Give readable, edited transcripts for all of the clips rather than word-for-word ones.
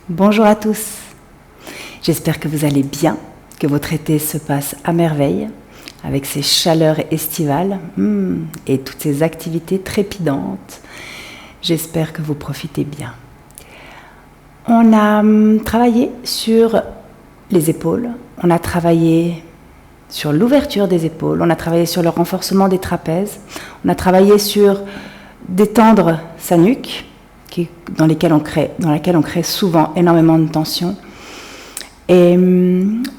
Bonjour à tous, j'espère que vous allez bien, que votre été se passe à merveille, avec ses chaleurs estivales et toutes ces activités trépidantes. J'espère que vous profitez bien. On a travaillé sur les épaules, on a travaillé sur l'ouverture des épaules, on a travaillé sur le renforcement des trapèzes, on a travaillé sur détendre sa nuque, dans laquelle on crée souvent énormément de tension. Et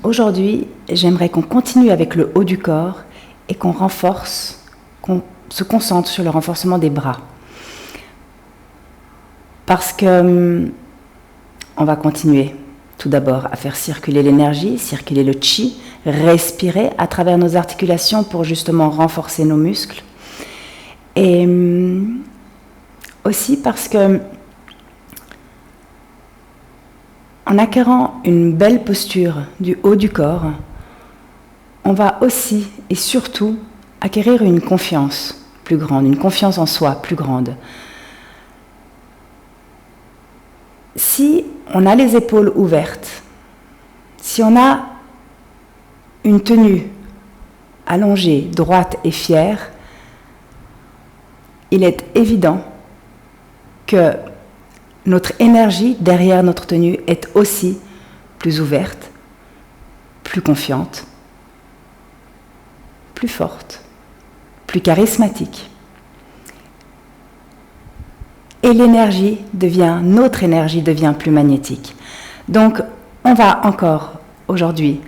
aujourd'hui, j'aimerais qu'on continue avec le haut du corps et qu'on se concentre sur le renforcement des bras. Parce que on va continuer tout d'abord à faire circuler l'énergie, circuler le chi, respirer à travers nos articulations pour justement renforcer nos muscles. Et aussi parce que en acquérant une belle posture du haut du corps, on va aussi et surtout acquérir une confiance plus grande, une confiance en soi plus grande. Si on a les épaules ouvertes, si on a une tenue allongée, droite et fière, il est évident que notre énergie derrière notre tenue est aussi plus ouverte, plus confiante, plus forte, plus charismatique. Et notre énergie devient plus magnétique. Donc, on va encore aujourd'hui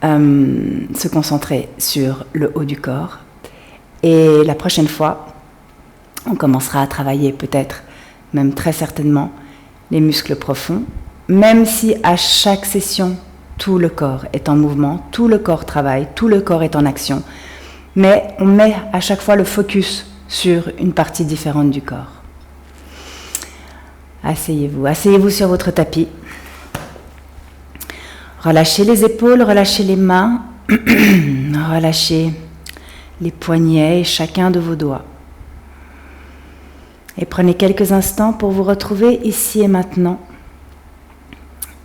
se concentrer sur le haut du corps. Et la prochaine fois, on commencera à travailler peut-être, même très certainement, les muscles profonds, même si à chaque session, tout le corps est en mouvement, tout le corps travaille, tout le corps est en action, mais on met à chaque fois le focus sur une partie différente du corps. Asseyez-vous sur votre tapis. Relâchez les épaules, relâchez les mains, relâchez les poignets et chacun de vos doigts. Et prenez quelques instants pour vous retrouver ici et maintenant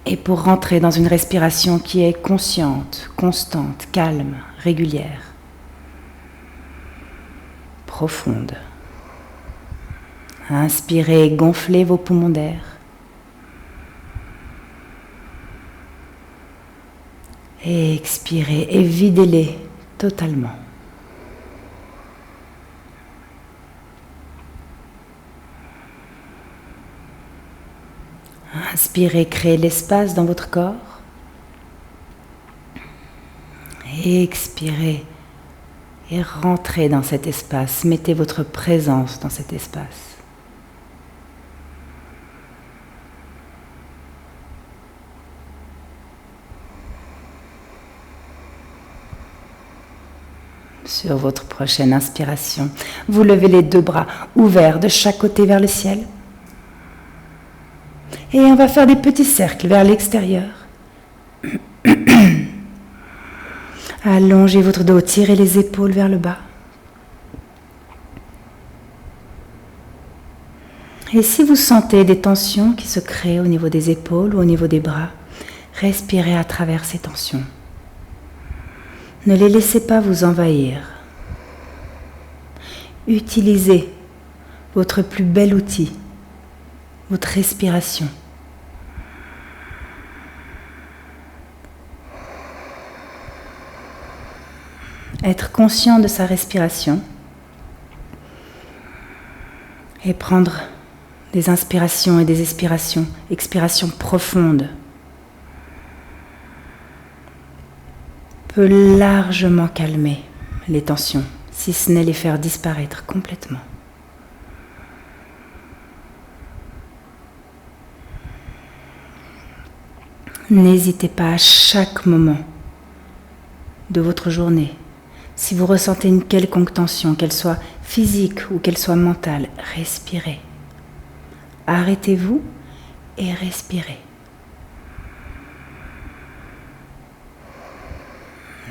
et pour rentrer dans une respiration qui est consciente, constante, calme, régulière, profonde. Inspirez, gonflez vos poumons d'air. Et expirez et videz-les totalement. Inspirez, créez l'espace dans votre corps. Et expirez et rentrez dans cet espace. Mettez votre présence dans cet espace. Sur votre prochaine inspiration, vous levez les deux bras ouverts de chaque côté vers le ciel. Et on va faire des petits cercles vers l'extérieur. Allongez votre dos, tirez les épaules vers le bas. Et si vous sentez des tensions qui se créent au niveau des épaules ou au niveau des bras, respirez à travers ces tensions. Ne les laissez pas vous envahir. Utilisez votre plus bel outil, votre respiration. Être conscient de sa respiration et prendre des inspirations et des expirations profondes peut largement calmer les tensions, si ce n'est les faire disparaître complètement. N'hésitez pas à chaque moment de votre journée, si vous ressentez une quelconque tension, qu'elle soit physique ou qu'elle soit mentale, respirez. Arrêtez-vous et respirez.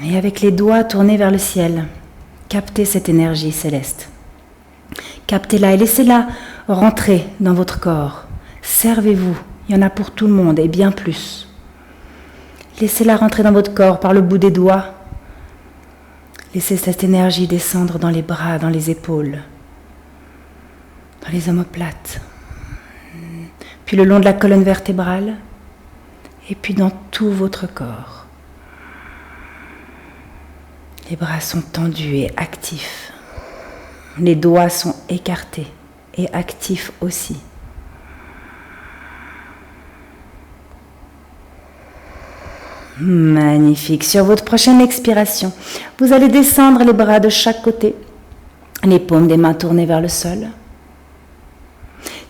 Et avec les doigts tournés vers le ciel, captez cette énergie céleste. Captez-la et laissez-la rentrer dans votre corps. Servez-vous Il y en a pour tout le monde et bien plus. Laissez-la rentrer dans votre corps par le bout des doigts. Laissez cette énergie descendre dans les bras, dans les épaules, dans les omoplates, puis le long de la colonne vertébrale, et puis dans tout votre corps. Les bras sont tendus et actifs. Les doigts sont écartés et actifs aussi. Magnifique. Sur votre prochaine expiration, vous allez descendre les bras de chaque côté, les paumes des mains tournées vers le sol.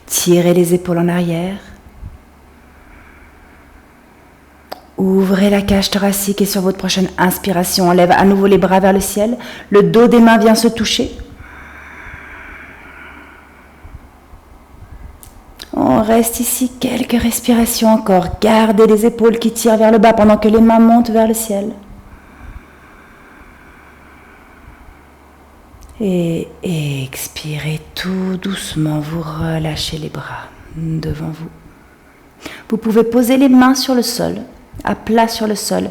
Tirez les épaules en arrière. Ouvrez la cage thoracique et sur votre prochaine inspiration, on lève à nouveau les bras vers le ciel. Le dos des mains vient se toucher. On reste ici quelques respirations encore. Gardez les épaules qui tirent vers le bas pendant que les mains montent vers le ciel. Et expirez tout doucement. Vous relâchez les bras devant vous. Vous pouvez poser les mains sur le sol, à plat sur le sol,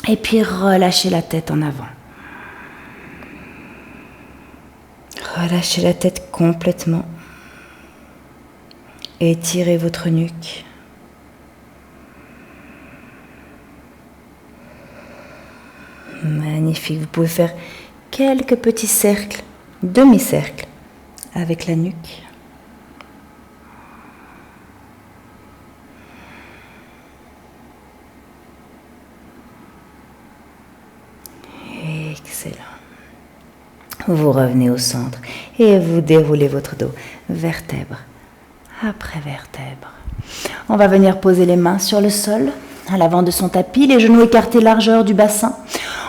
et puis relâchez la tête en avant. Relâchez la tête complètement. Étirez votre nuque. Magnifique. Vous pouvez faire quelques petits cercles, demi-cercles, avec la nuque. Excellent. Vous revenez au centre et vous déroulez votre dos, vertèbre après vertèbre. On va venir poser les mains sur le sol, à l'avant de son tapis, les genoux écartés largeur du bassin.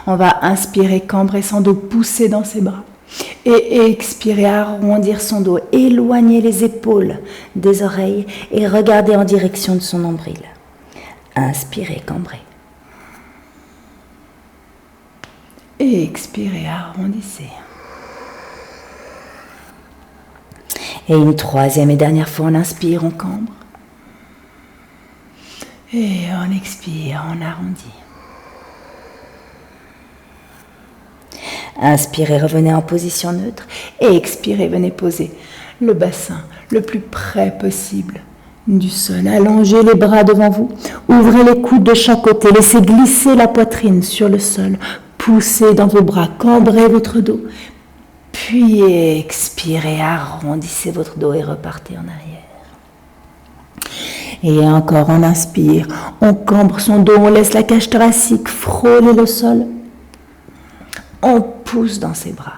On va inspirer, cambrer son dos, pousser dans ses bras. Et expirer, arrondir son dos, éloigner les épaules des oreilles et regarder en direction de son nombril. Inspirez, cambrez. Et expirez, arrondissez. Et une troisième et dernière fois, on inspire, on cambre. Et on expire, on arrondit. Inspirez, revenez en position neutre. Et expirez, venez poser le bassin le plus près possible du sol. Allongez les bras devant vous. Ouvrez les coudes de chaque côté. Laissez glisser la poitrine sur le sol. Poussez dans vos bras, cambrez votre dos. Puis expirez, arrondissez votre dos et repartez en arrière. Et encore, on inspire, on cambre son dos, on laisse la cage thoracique frôler le sol. On pousse dans ses bras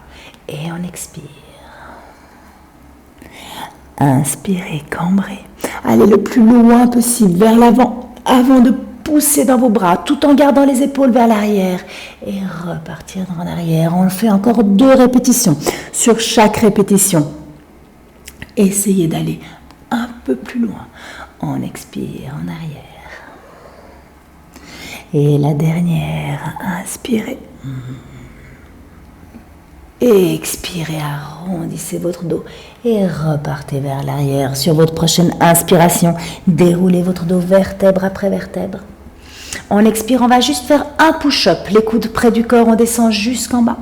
et on expire. Inspirez, cambrez. Allez le plus loin possible vers l'avant avant de pousser dans vos bras tout en gardant les épaules vers l'arrière et repartir en arrière. On fait encore 2 répétitions. Sur chaque répétition, essayez d'aller un peu plus loin. On expire en arrière. Et la dernière, inspirez. Et expirez, arrondissez votre dos et repartez vers l'arrière. Sur votre prochaine inspiration, déroulez votre dos vertèbre après vertèbre. On expire, on va juste faire un push-up. Les coudes près du corps, on descend jusqu'en bas.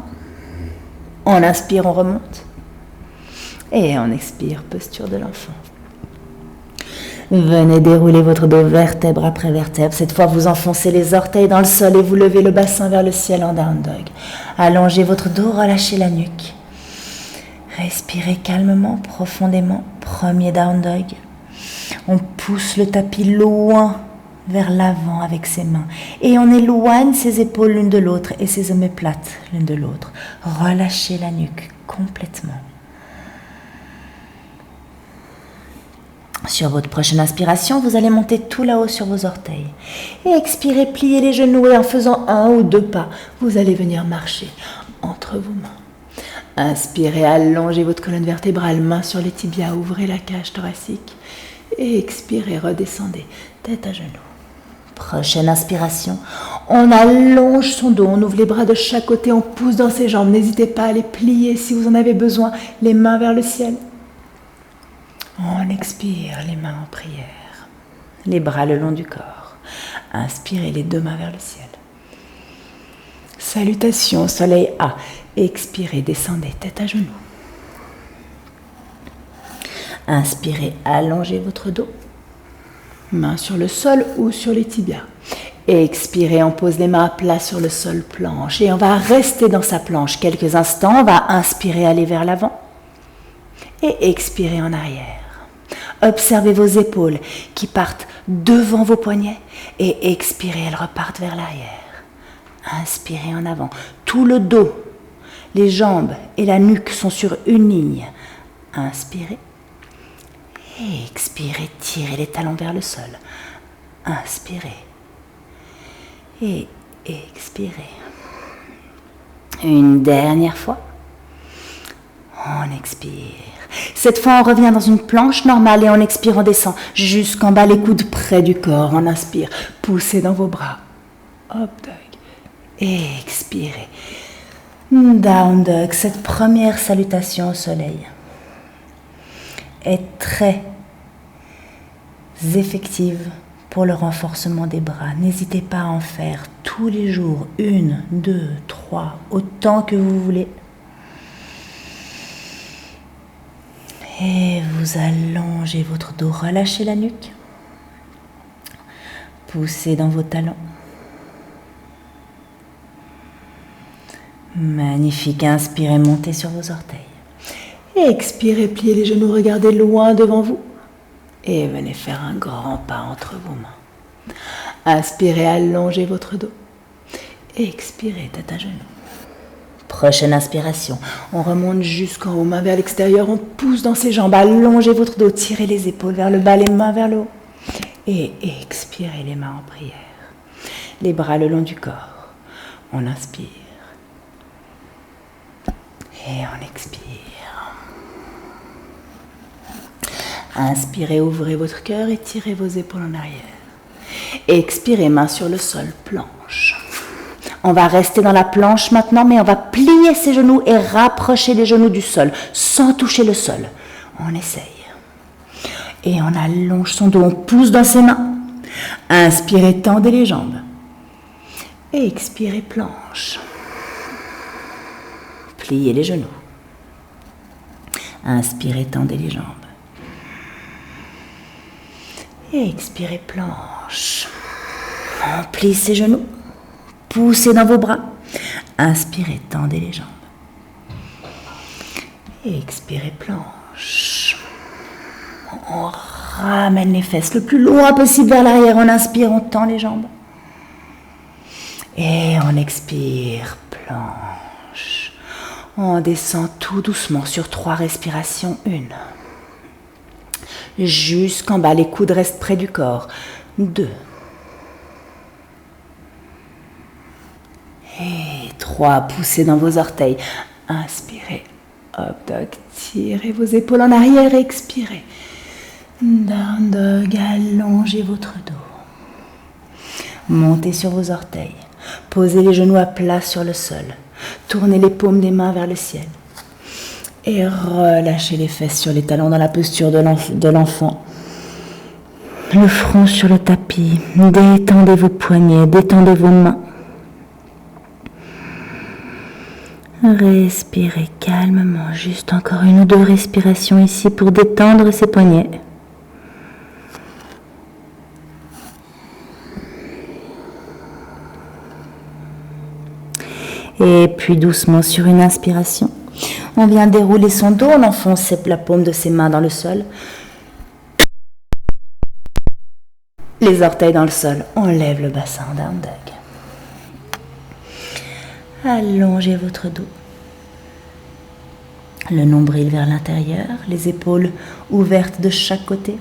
On inspire, on remonte. Et on expire, posture de l'enfant. Venez dérouler votre dos vertèbre après vertèbre. Cette fois, vous enfoncez les orteils dans le sol et vous levez le bassin vers le ciel en down dog. Allongez votre dos, relâchez la nuque. Respirez calmement, profondément. Premier down dog. On pousse le tapis loin vers l'avant avec ses mains. Et on éloigne ses épaules l'une de l'autre et ses omoplates l'une de l'autre. Relâchez la nuque complètement. Sur votre prochaine inspiration, vous allez monter tout là-haut sur vos orteils. Et expirez, pliez les genoux et en faisant 1 ou 2 pas, vous allez venir marcher entre vos mains. Inspirez, allongez votre colonne vertébrale, main sur les tibias, ouvrez la cage thoracique. Et expirez, redescendez, tête à genoux. Prochaine inspiration, on allonge son dos, on ouvre les bras de chaque côté, on pousse dans ses jambes. N'hésitez pas à les plier si vous en avez besoin, les mains vers le ciel. On expire, les mains en prière. Les bras le long du corps. Inspirez les deux mains vers le ciel. Salutations, soleil A. Expirez, descendez, tête à genoux. Inspirez, allongez votre dos. Mains sur le sol ou sur les tibias. Expirez, on pose les mains à plat sur le sol planche. Et on va rester dans sa planche quelques instants. On va inspirer, aller vers l'avant. Et expirer en arrière. Observez vos épaules qui partent devant vos poignets. Et expirez, elles repartent vers l'arrière. Inspirez en avant. Tout le dos, les jambes et la nuque sont sur une ligne. Inspirez. Et expirez, tirez les talons vers le sol. Inspirez. Et expirez. Une dernière fois. On expire. Cette fois, on revient dans une planche normale et on expire, on descend jusqu'en bas, les coudes près du corps. On inspire. Poussez dans vos bras. Up dog. Et expirez. Down dog. Cette première salutation au soleil est très effective pour le renforcement des bras. N'hésitez pas à en faire tous les jours, 1, 2, 3, autant que vous voulez. Et vous allongez votre dos, relâchez la nuque. Poussez dans vos talons. Magnifique, inspirez, montez sur vos orteils. Et expirez, pliez les genoux, regardez loin devant vous. Et venez faire un grand pas entre vos mains. Inspirez, allongez votre dos. Expirez, tête à genoux. Prochaine inspiration, on remonte jusqu'en haut, main vers l'extérieur, on pousse dans ses jambes, allongez votre dos, tirez les épaules vers le bas, les mains vers le haut. Et expirez les mains en prière. Les bras le long du corps. On inspire. Et on expire. Inspirez, ouvrez votre cœur et tirez vos épaules en arrière. Expirez, main sur le sol, planche. On va rester dans la planche maintenant, mais on va plier ses genoux et rapprocher les genoux du sol, sans toucher le sol. On essaye. Et on allonge son dos, on pousse dans ses mains. Inspirez, tendez les jambes. Et expirez, planche. Pliez les genoux. Inspirez, tendez les jambes. Et expirez, planche. On plie ses genoux. Poussez dans vos bras. Inspirez, tendez les jambes. Et expirez, planche. On ramène les fesses le plus loin possible vers l'arrière. On inspire, on tend les jambes. Et on expire, planche. On descend tout doucement sur 3 respirations. 1. Jusqu'en bas, les coudes restent près du corps. 2. Et 3, poussez dans vos orteils. Inspirez, up dog, tirez vos épaules en arrière et expirez. Down dog, allongez votre dos. Montez sur vos orteils. Posez les genoux à plat sur le sol. Tournez les paumes des mains vers le ciel. Et relâchez les fesses sur les talons dans la posture de l'enfant. Le front sur le tapis. Détendez vos poignets, détendez vos mains. Respirez calmement, juste encore 1 ou 2 respirations ici pour détendre ses poignets. Et puis doucement sur une inspiration, on vient dérouler son dos, on enfonce la paume de ses mains dans le sol. Les orteils dans le sol, on lève le bassin, down dog. Allongez votre dos. Le nombril vers l'intérieur, les épaules ouvertes de chaque côté.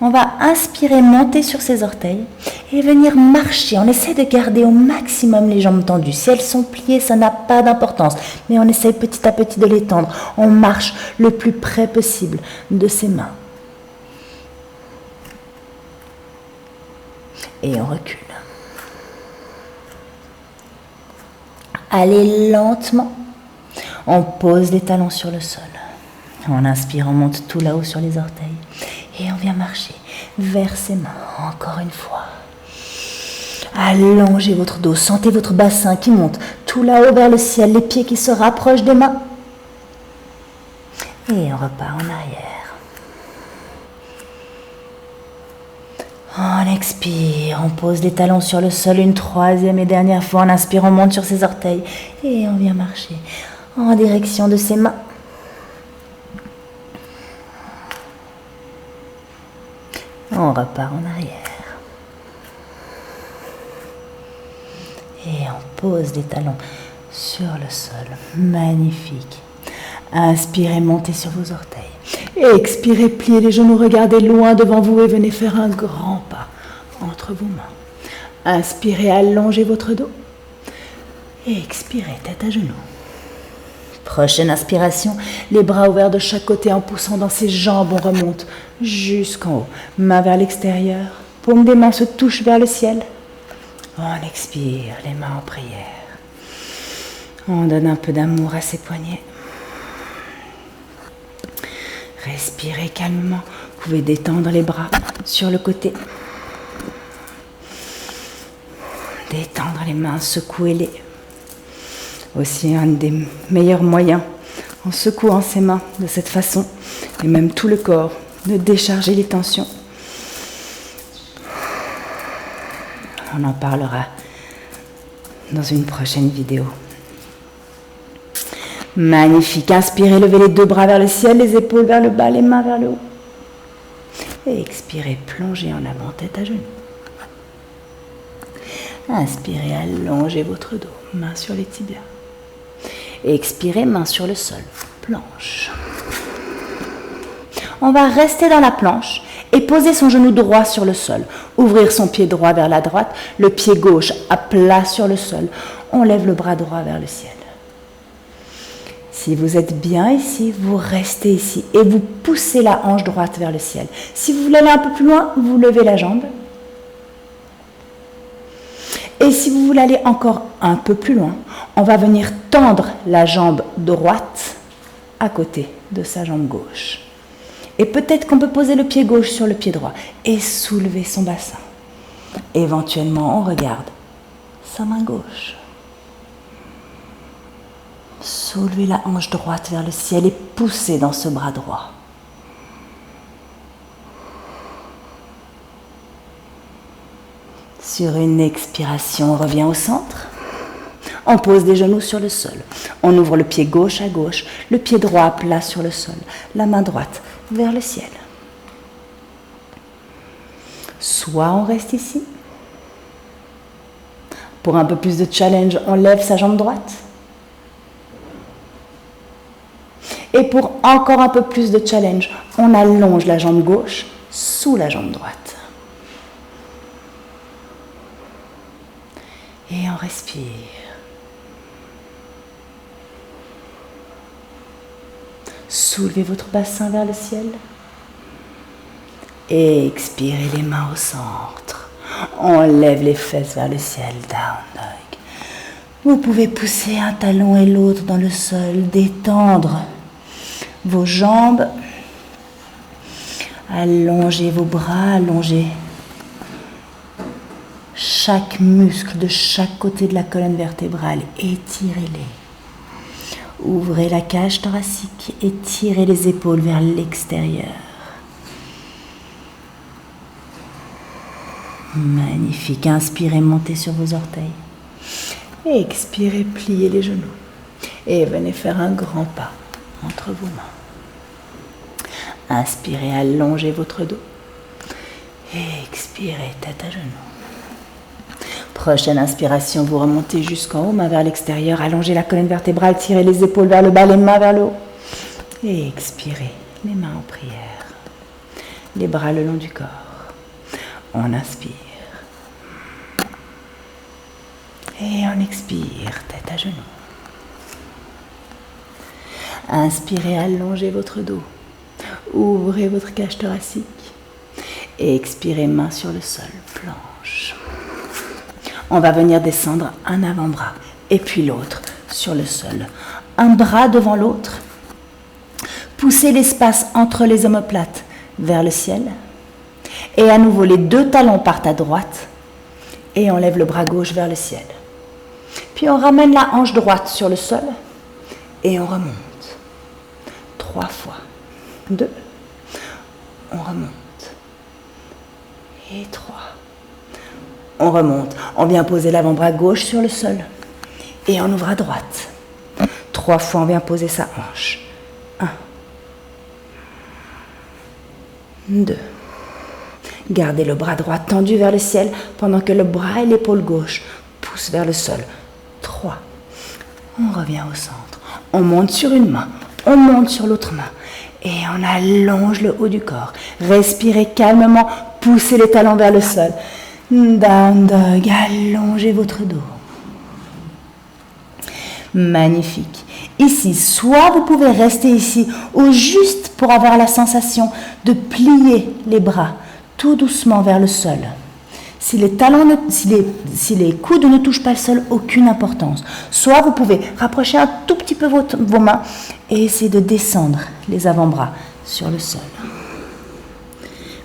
On va inspirer, monter sur ses orteils et venir marcher. On essaie de garder au maximum les jambes tendues. Si elles sont pliées, ça n'a pas d'importance. Mais on essaie petit à petit de les tendre. On marche le plus près possible de ses mains. Et on recule. Allez lentement. On pose les talons sur le sol. On inspire, on monte tout là-haut sur les orteils. Et on vient marcher vers ses mains. Encore une fois. Allongez votre dos, sentez votre bassin qui monte tout là-haut vers le ciel, les pieds qui se rapprochent des mains. Et on repart en arrière. On expire, on pose les talons sur le sol une troisième et dernière fois. On inspire, on monte sur ses orteils et on vient marcher en direction de ses mains. On repart en arrière. Et on pose les talons sur le sol. Magnifique. Inspirez, montez sur vos orteils. Et expirez, pliez les genoux, regardez loin devant vous et venez faire un grand pas entre vos mains. Inspirez, allongez votre dos. Et expirez, tête à genoux. Prochaine inspiration, les bras ouverts de chaque côté en poussant dans ses jambes, on remonte jusqu'en haut. Main vers l'extérieur, paume des mains se touchent vers le ciel. On expire, les mains en prière. On donne un peu d'amour à ses poignets. Respirez calmement. Vous pouvez détendre les bras sur le côté. Détendre les mains, secouez-les. Aussi un des meilleurs moyens, en secouant ses mains de cette façon, et même tout le corps, de décharger les tensions. On en parlera dans une prochaine vidéo. Magnifique. Inspirez, levez les deux bras vers le ciel, les épaules vers le bas, les mains vers le haut. Et expirez, plongez en avant, tête à genoux. Inspirez, allongez votre dos, main sur les tibias. Et expirez, main sur le sol, planche. On va rester dans la planche et poser son genou droit sur le sol. Ouvrir son pied droit vers la droite, le pied gauche à plat sur le sol. On lève le bras droit vers le ciel. Si vous êtes bien ici, vous restez ici et vous poussez la hanche droite vers le ciel. Si vous voulez aller un peu plus loin, vous levez la jambe. Et si vous voulez aller encore un peu plus loin, on va venir tendre la jambe droite à côté de sa jambe gauche. Et peut-être qu'on peut poser le pied gauche sur le pied droit et soulever son bassin. Éventuellement, on regarde sa main gauche. Soulevez la hanche droite vers le ciel et poussez dans ce bras droit. Sur une expiration, on revient au centre. On pose les genoux sur le sol. On ouvre le pied gauche à gauche, le pied droit plat sur le sol, la main droite vers le ciel. Soit on reste ici. Pour un peu plus de challenge, on lève sa jambe droite. Et pour encore un peu plus de challenge, on allonge la jambe gauche sous la jambe droite. Et on respire. Soulevez votre bassin vers le ciel. Et expirez les mains au centre. On lève les fesses vers le ciel, down dog. Vous pouvez pousser un talon et l'autre dans le sol, détendre vos jambes, allongez vos bras, allongez chaque muscle de chaque côté de la colonne vertébrale, étirez-les. Ouvrez la cage thoracique, étirez les épaules vers l'extérieur. Magnifique. Inspirez, montez sur vos orteils. Et expirez, pliez les genoux. Et venez faire un grand pas entre vos mains. Inspirez, allongez votre dos. Et expirez, tête à genoux. Prochaine inspiration, vous remontez jusqu'en haut, main vers l'extérieur, allongez la colonne vertébrale, tirez les épaules vers le bas, les mains vers le haut. Et expirez, les mains en prière. Les bras le long du corps. On inspire. Et on expire, tête à genoux. Inspirez, allongez votre dos. Ouvrez votre cage thoracique. Et expirez, main sur le sol, planche. On va venir descendre un avant-bras et puis l'autre sur le sol. Un bras devant l'autre. Poussez l'espace entre les omoplates vers le ciel. Et à nouveau, les 2 talons partent à droite et on lève le bras gauche vers le ciel. Puis on ramène la hanche droite sur le sol et on remonte. 3 fois. 2. On remonte. Et 3. On remonte. On vient poser l'avant-bras gauche sur le sol et on ouvre à droite. 3 fois, on vient poser sa hanche. 1. 2. Gardez le bras droit tendu vers le ciel pendant que le bras et l'épaule gauche poussent vers le sol. 3. On revient au centre. On monte sur une main. On monte sur l'autre main. Et on allonge le haut du corps. Respirez calmement. Poussez les talons vers le sol. Down dog. Allongez votre dos. Magnifique. Ici, soit vous pouvez rester ici ou juste pour avoir la sensation de plier les bras tout doucement vers le sol. Si les coudes ne touchent pas le sol, aucune importance. Soit vous pouvez rapprocher un tout petit peu vos mains et essayer de descendre les avant-bras sur le sol.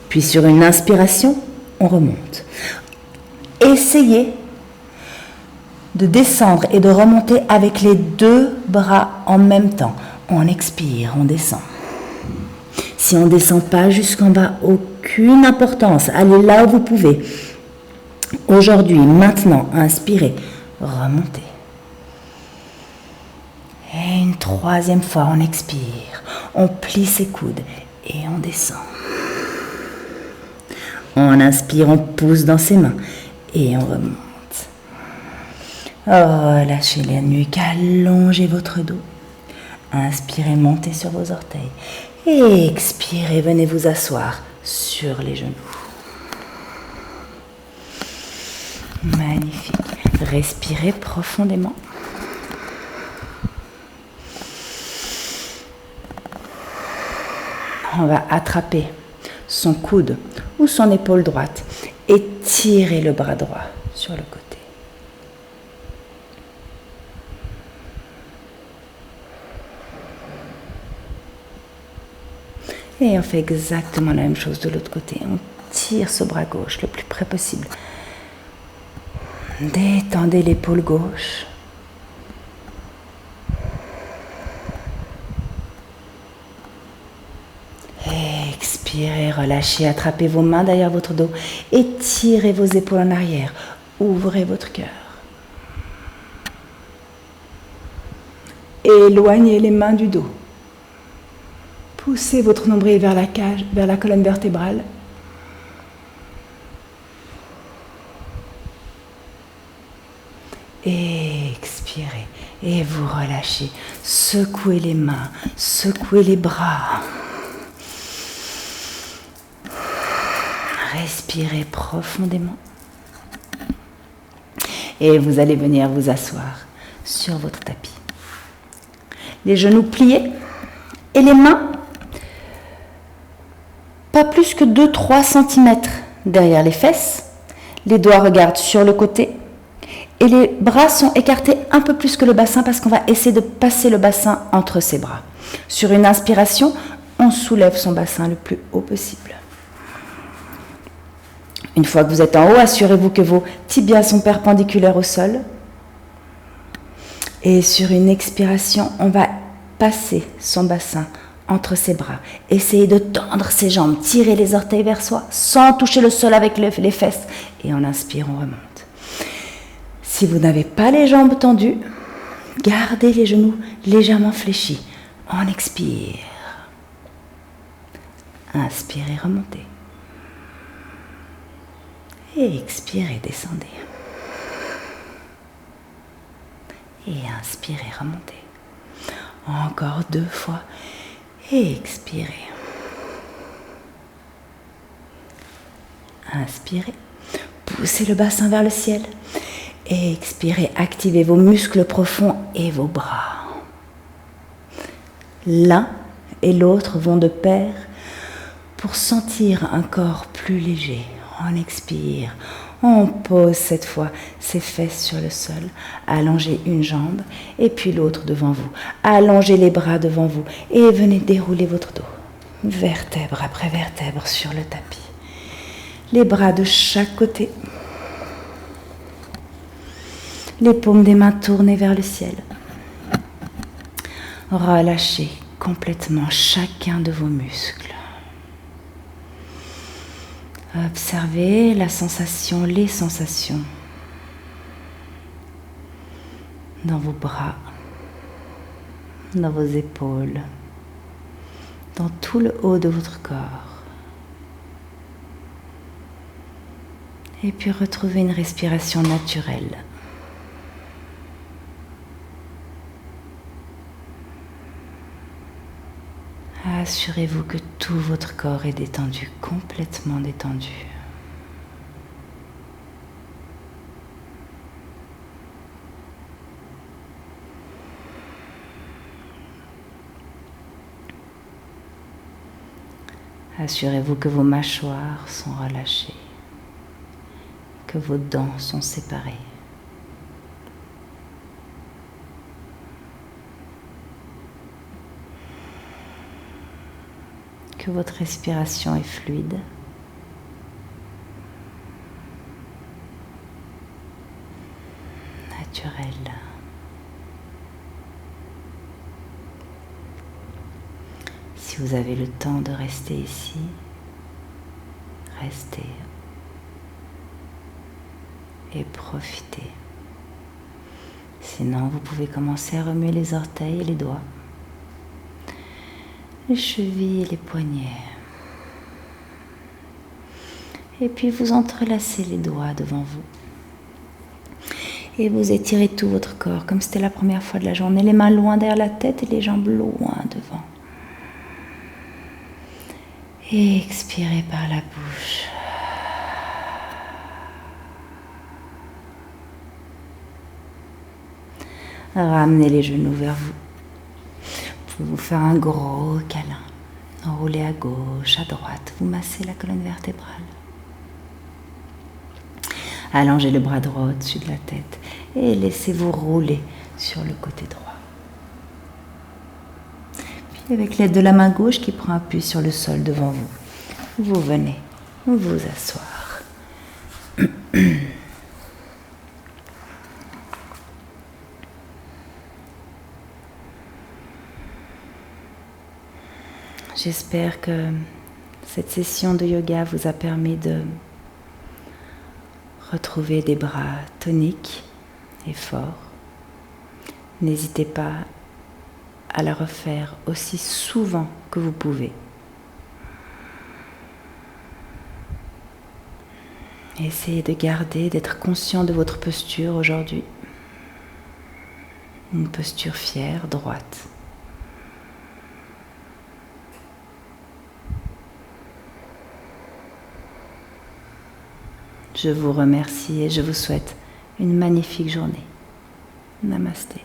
Puis sur une inspiration, on remonte. Essayez de descendre et de remonter avec les 2 bras en même temps. On expire, on descend. Si on ne descend pas jusqu'en bas, aucune importance. Allez là où vous pouvez. Aujourd'hui, maintenant, inspirez, remontez. Et une 3e fois, on expire. On plie ses coudes et on descend. On inspire, on pousse dans ses mains et on remonte. Relâchez la nuque, allongez votre dos. Inspirez, montez sur vos orteils. Et expirez, venez vous asseoir sur les genoux. Magnifique. Respirez profondément. On va attraper son coude ou son épaule droite et tirer le bras droit sur le côté. Et on fait exactement la même chose de l'autre côté. On tire ce bras gauche le plus près possible. Détendez l'épaule gauche. Expirez, relâchez, attrapez vos mains derrière votre dos et tirez vos épaules en arrière. Ouvrez votre cœur. Éloignez les mains du dos. Poussez votre nombril vers la cage, vers la colonne vertébrale. Et expirez et vous relâchez. Secouez les mains, secouez les bras. Respirez profondément. Et vous allez venir vous asseoir sur votre tapis. Les genoux pliés et les mains pas plus que 2-3 cm derrière les fesses. Les doigts regardent sur le côté. Et les bras sont écartés un peu plus que le bassin parce qu'on va essayer de passer le bassin entre ses bras. Sur une inspiration, on soulève son bassin le plus haut possible. Une fois que vous êtes en haut, assurez-vous que vos tibias sont perpendiculaires au sol. Et sur une expiration, on va passer son bassin entre ses bras. Essayez de tendre ses jambes, tirer les orteils vers soi sans toucher le sol avec les fesses. Et en inspire, on remonte. Si vous n'avez pas les jambes tendues, gardez les genoux légèrement fléchis. On expire. Inspirez, remontez. Et expirez, descendez. Et inspirez, remontez. Encore 2 fois. Et expirez. Inspirez. Poussez le bassin vers le ciel. Et expirez, activez vos muscles profonds et vos bras. L'un et l'autre vont de pair pour sentir un corps plus léger. On expire, on pose cette fois ses fesses sur le sol, allongez une jambe et puis l'autre devant vous. Allongez les bras devant vous et venez dérouler votre dos, vertèbre après vertèbre sur le tapis. Les bras de chaque côté. Les paumes des mains tournées vers le ciel. Relâchez complètement chacun de vos muscles. Observez la sensation, les sensations dans vos bras, dans vos épaules, dans tout le haut de votre corps. Et puis retrouvez une respiration naturelle. Assurez-vous que tout votre corps est détendu, complètement détendu. Assurez-vous que vos mâchoires sont relâchées, que vos dents sont séparées. Que votre respiration est fluide. Naturelle. Si vous avez le temps de rester ici, restez et profitez. Sinon, vous pouvez commencer à remuer les orteils et les doigts, les chevilles et les poignets. Et puis vous entrelacez les doigts devant vous. Et vous étirez tout votre corps comme c'était la première fois de la journée. Les mains loin derrière la tête et les jambes loin devant. Et expirez par la bouche. Ramenez les genoux vers vous. Vous pouvez vous faire un gros câlin. Roulez à gauche, à droite. Vous massez la colonne vertébrale. Allongez le bras droit au-dessus de la tête et laissez-vous rouler sur le côté droit. Puis avec l'aide de la main gauche qui prend appui sur le sol devant vous, vous venez vous asseoir. J'espère que cette session de yoga vous a permis de retrouver des bras toniques et forts. N'hésitez pas à la refaire aussi souvent que vous pouvez. Essayez de garder, d'être conscient de votre posture aujourd'hui. Une posture fière, droite. Je vous remercie et je vous souhaite une magnifique journée. Namasté.